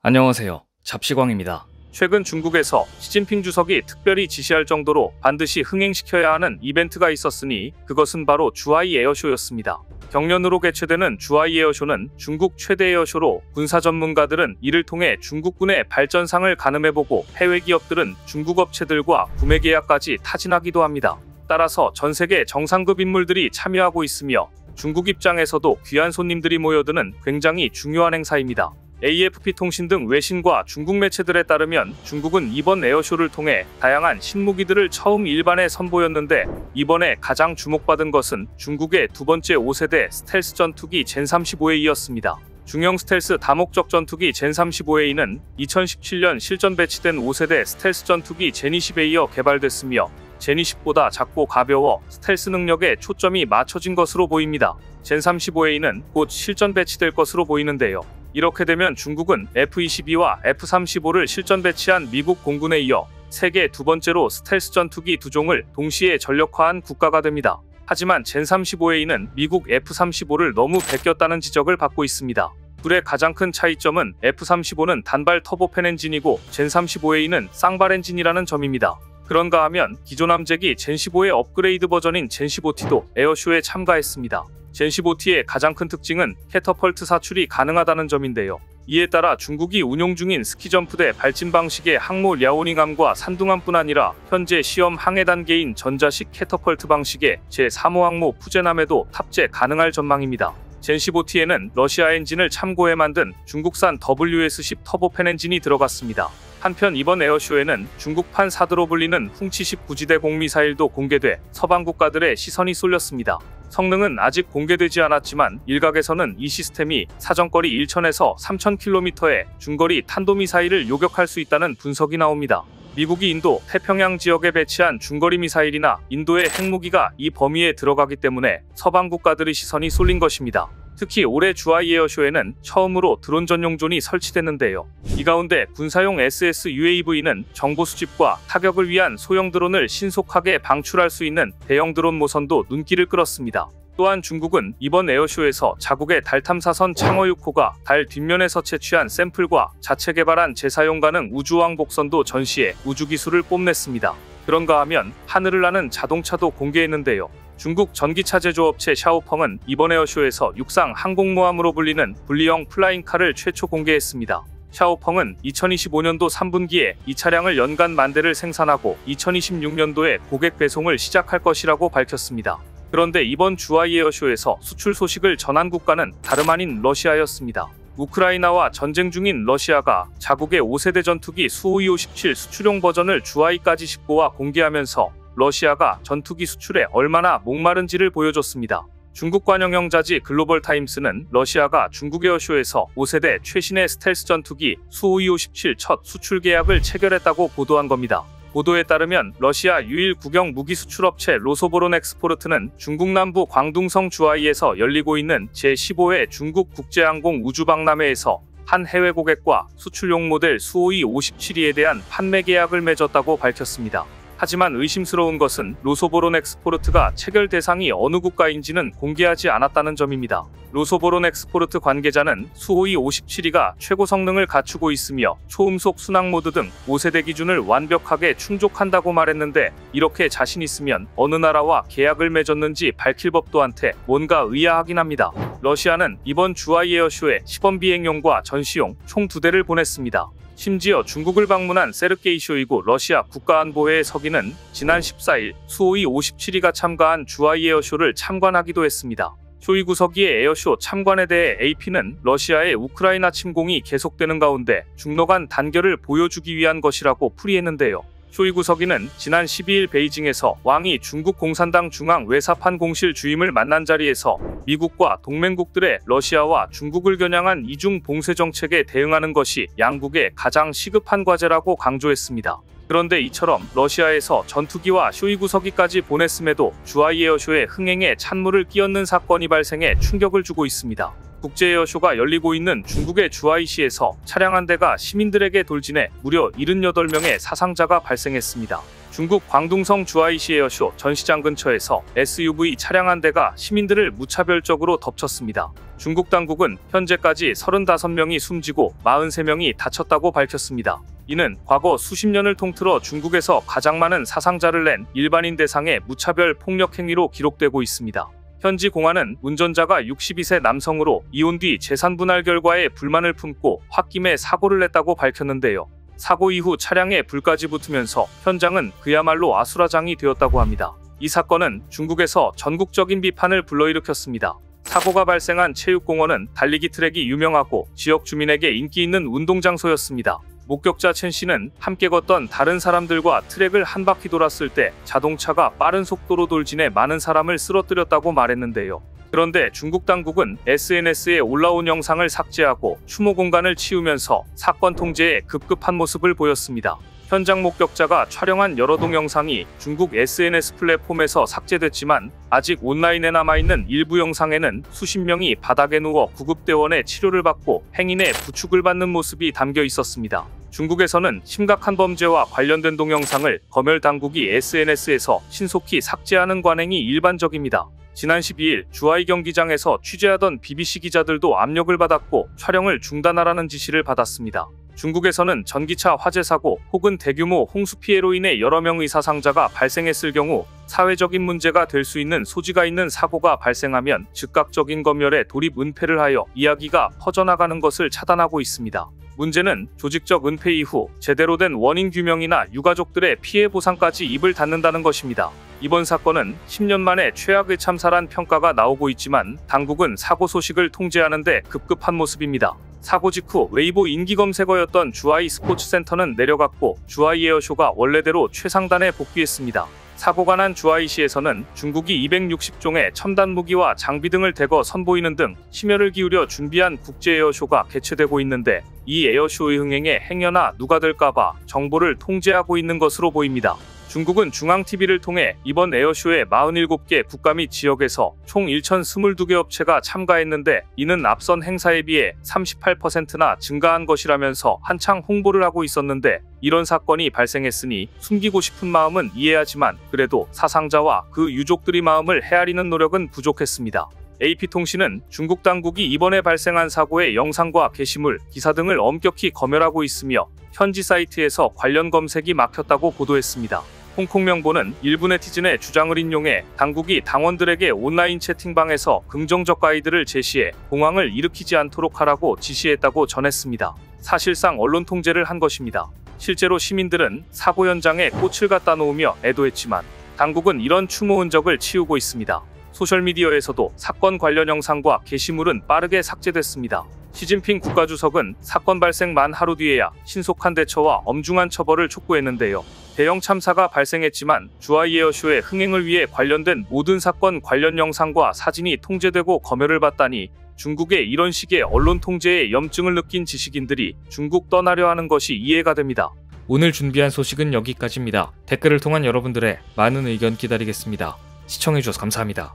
안녕하세요. 잡시광입니다. 최근 중국에서 시진핑 주석이 특별히 지시할 정도로 반드시 흥행시켜야 하는 이벤트가 있었으니 그것은 바로 주하이 에어쇼였습니다. 경년으로 개최되는 주하이 에어쇼는 중국 최대 에어쇼로 군사 전문가들은 이를 통해 중국군의 발전상을 가늠해보고 해외 기업들은 중국 업체들과 구매 계약까지 타진하기도 합니다. 따라서 전 세계 정상급 인물들이 참여하고 있으며 중국 입장에서도 귀한 손님들이 모여드는 굉장히 중요한 행사입니다. AFP 통신 등 외신과 중국 매체들에 따르면 중국은 이번 에어쇼를 통해 다양한 신무기들을 처음 일반에 선보였는데 이번에 가장 주목받은 것은 중국의 두 번째 5세대 스텔스 전투기 젠35A였습니다. 중형 스텔스 다목적 전투기 젠35A는 2017년 실전 배치된 5세대 스텔스 전투기 젠20A여 개발됐으며 젠20보다 작고 가벼워 스텔스 능력에 초점이 맞춰진 것으로 보입니다. 젠35A는 곧 실전 배치될 것으로 보이는데요. 이렇게 되면 중국은 F-22와 F-35를 실전 배치한 미국 공군에 이어 세계 두 번째로 스텔스 전투기 두 종을 동시에 전력화한 국가가 됩니다. 하지만 젠35A는 미국 F-35를 너무 베꼈다는 지적을 받고 있습니다. 둘의 가장 큰 차이점은 F-35는 단발 터보팬 엔진이고 젠35A는 쌍발 엔진이라는 점입니다. 그런가 하면 기존 함재기 젠15의 업그레이드 버전인 젠15T도 에어쇼에 참가했습니다. 젠15T의 가장 큰 특징은 캐터펄트 사출이 가능하다는 점인데요. 이에 따라 중국이 운용 중인 스키점프대 발진 방식의 항모 랴오닝함과 산둥함뿐 아니라 현재 시험 항해 단계인 전자식 캐터펄트 방식의 제3호 항모 푸젠함에도 탑재 가능할 전망입니다. 젠15T에는 러시아 엔진을 참고해 만든 중국산 WS10 터보팬 엔진이 들어갔습니다. 한편 이번 에어쇼에는 중국판 사드로 불리는 훔치-10 구지대 공미사일도 공개돼 서방 국가들의 시선이 쏠렸습니다. 성능은 아직 공개되지 않았지만 일각에서는 이 시스템이 사정거리 1,000에서 3,000km의 중거리 탄도미사일을 요격할 수 있다는 분석이 나옵니다. 미국이 인도, 태평양 지역에 배치한 중거리 미사일이나 인도의 핵무기가 이 범위에 들어가기 때문에 서방 국가들의 시선이 쏠린 것입니다. 특히 올해 주하이 에어쇼에는 처음으로 드론 전용 존이 설치됐는데요. 이 가운데 군사용 SSUAV는 정보 수집과 타격을 위한 소형 드론을 신속하게 방출할 수 있는 대형 드론 모선도 눈길을 끌었습니다. 또한 중국은 이번 에어쇼에서 자국의 달 탐사선 창어 6호가 달 뒷면에서 채취한 샘플과 자체 개발한 재사용 가능 우주왕 복선도 전시해 우주기술을 뽐냈습니다. 그런가 하면 하늘을 나는 자동차도 공개했는데요. 중국 전기차 제조업체 샤오펑은 이번 에어쇼에서 육상 항공모함으로 불리는 분리형 플라잉카를 최초 공개했습니다. 샤오펑은 2025년도 3분기에 이 차량을 연간 10,000대를 생산하고 2026년도에 고객 배송을 시작할 것이라고 밝혔습니다. 그런데 이번 주하이 에어쇼에서 수출 소식을 전한 국가는 다름 아닌 러시아였습니다. 우크라이나와 전쟁 중인 러시아가 자국의 5세대 전투기 수-5257 수출용 버전을 주하이까지 싣고와 공개하면서 러시아가 전투기 수출에 얼마나 목마른지를 보여줬습니다. 중국 관영형 자지 글로벌 타임스는 러시아가 중국 에어쇼에서 5세대 최신의 스텔스 전투기 수-5257 첫 수출 계약을 체결했다고 보도한 겁니다. 보도에 따르면 러시아 유일 국영 무기 수출업체 로소보론엑스포르트는 중국 남부 광둥성 주하이에서 열리고 있는 제15회 중국 국제항공 우주박람회에서 한 해외 고객과 수출용 모델 수-5257에 대한 판매 계약을 맺었다고 밝혔습니다. 하지만 의심스러운 것은 로소보론엑스포르트가 체결 대상이 어느 국가인지는 공개하지 않았다는 점입니다. 로소보론엑스포르트 관계자는 수-5257가 최고 성능을 갖추고 있으며 초음속 순항 모드 등 5세대 기준을 완벽하게 충족한다고 말했는데 이렇게 자신 있으면 어느 나라와 계약을 맺었는지 밝힐 법도 한데 뭔가 의아하긴 합니다. 러시아는 이번 주하이 에어쇼에 시범 비행용과 전시용 총 2대를 보냈습니다. 심지어 중국을 방문한 세르게이 쇼이구 러시아 국가안보회의 서기는 지난 14일 수-5257가 참가한 주하이 에어쇼를 참관하기도 했습니다. 쇼이구 서기의 에어쇼 참관에 대해 AP는 러시아의 우크라이나 침공이 계속되는 가운데 중러 간 단결을 보여주기 위한 것이라고 풀이했는데요. 쇼이구 서기는 지난 12일 베이징에서 왕이 중국 공산당 중앙 외사판 공실 주임을 만난 자리에서 미국과 동맹국들의 러시아와 중국을 겨냥한 이중 봉쇄 정책에 대응하는 것이 양국의 가장 시급한 과제라고 강조했습니다. 그런데 이처럼 러시아에서 전투기와 쇼이구 서기까지 보냈음에도 주하이 에어쇼의 흥행에 찬물을 끼얹는 사건이 발생해 충격을 주고 있습니다. 국제 에어쇼가 열리고 있는 중국의 주하이시에서 차량 한 대가 시민들에게 돌진해 무려 78명의 사상자가 발생했습니다. 중국 광둥성 주하이시 에어쇼 전시장 근처에서 SUV 차량 한 대가 시민들을 무차별적으로 덮쳤습니다. 중국 당국은 현재까지 35명이 숨지고 43명이 다쳤다고 밝혔습니다. 이는 과거 수십 년을 통틀어 중국에서 가장 많은 사상자를 낸 일반인 대상의 무차별 폭력 행위로 기록되고 있습니다. 현지 공안은 운전자가 62세 남성으로 이혼 뒤 재산 분할 결과에 불만을 품고 홧김에 사고를 냈다고 밝혔는데요. 사고 이후 차량에 불까지 붙으면서 현장은 그야말로 아수라장이 되었다고 합니다. 이 사건은 중국에서 전국적인 비판을 불러일으켰습니다. 사고가 발생한 체육공원은 달리기 트랙이 유명하고 지역 주민에게 인기 있는 운동장소였습니다. 목격자 첸 씨는 함께 걷던 다른 사람들과 트랙을 한 바퀴 돌았을 때 자동차가 빠른 속도로 돌진해 많은 사람을 쓰러뜨렸다고 말했는데요. 그런데 중국 당국은 SNS에 올라온 영상을 삭제하고 추모 공간을 치우면서 사건 통제에 급급한 모습을 보였습니다. 현장 목격자가 촬영한 여러 동영상이 중국 SNS 플랫폼에서 삭제됐지만 아직 온라인에 남아있는 일부 영상에는 수십 명이 바닥에 누워 구급대원의 치료를 받고 행인의 부축을 받는 모습이 담겨 있었습니다. 중국에서는 심각한 범죄와 관련된 동영상을 검열 당국이 SNS에서 신속히 삭제하는 관행이 일반적입니다. 지난 12일 주하이 경기장에서 취재하던 BBC 기자들도 압력을 받았고 촬영을 중단하라는 지시를 받았습니다. 중국에서는 전기차 화재 사고 혹은 대규모 홍수 피해로 인해 여러 명의 사상자가 발생했을 경우 사회적인 문제가 될 수 있는 소지가 있는 사고가 발생하면 즉각적인 검열에 돌입 은폐를 하여 이야기가 퍼져나가는 것을 차단하고 있습니다. 문제는 조직적 은폐 이후 제대로 된 원인 규명이나 유가족들의 피해 보상까지 입을 닫는다는 것입니다. 이번 사건은 10년 만에 최악의 참사란 평가가 나오고 있지만 당국은 사고 소식을 통제하는 데 급급한 모습입니다. 사고 직후 웨이보 인기 검색어였던 주하이 스포츠센터는 내려갔고 주하이 에어쇼가 원래대로 최상단에 복귀했습니다. 사고가 난 주하이시에서는 중국이 260종의 첨단 무기와 장비 등을 대거 선보이는 등 심혈을 기울여 준비한 국제 에어쇼가 개최되고 있는데 이 에어쇼의 흥행에 행여나 누가 될까봐 정보를 통제하고 있는 것으로 보입니다. 중국은 중앙TV를 통해 이번 에어쇼에 47개 국가 및 지역에서 총 1,022개 업체가 참가했는데 이는 앞선 행사에 비해 38%나 증가한 것이라면서 한창 홍보를 하고 있었는데 이런 사건이 발생했으니 숨기고 싶은 마음은 이해하지만 그래도 사상자와 그 유족들의 마음을 헤아리는 노력은 부족했습니다. AP통신은 중국 당국이 이번에 발생한 사고의 영상과 게시물, 기사 등을 엄격히 검열하고 있으며 현지 사이트에서 관련 검색이 막혔다고 보도했습니다. 홍콩명보는 일부 네티즌의 주장을 인용해 당국이 당원들에게 온라인 채팅방에서 긍정적 가이드를 제시해 공황을 일으키지 않도록 하라고 지시했다고 전했습니다. 사실상 언론 통제를 한 것입니다. 실제로 시민들은 사고 현장에 꽃을 갖다 놓으며 애도했지만 당국은 이런 추모 흔적을 치우고 있습니다. 소셜미디어에서도 사건 관련 영상과 게시물은 빠르게 삭제됐습니다. 시진핑 국가주석은 사건 발생 만 하루 뒤에야 신속한 대처와 엄중한 처벌을 촉구했는데요. 대형 참사가 발생했지만 주하이 에어쇼의 흥행을 위해 관련된 모든 사건 관련 영상과 사진이 통제되고 검열을 받다니 중국의 이런 식의 언론 통제에 염증을 느낀 지식인들이 중국 떠나려 하는 것이 이해가 됩니다. 오늘 준비한 소식은 여기까지입니다. 댓글을 통한 여러분들의 많은 의견 기다리겠습니다. 시청해주셔서 감사합니다.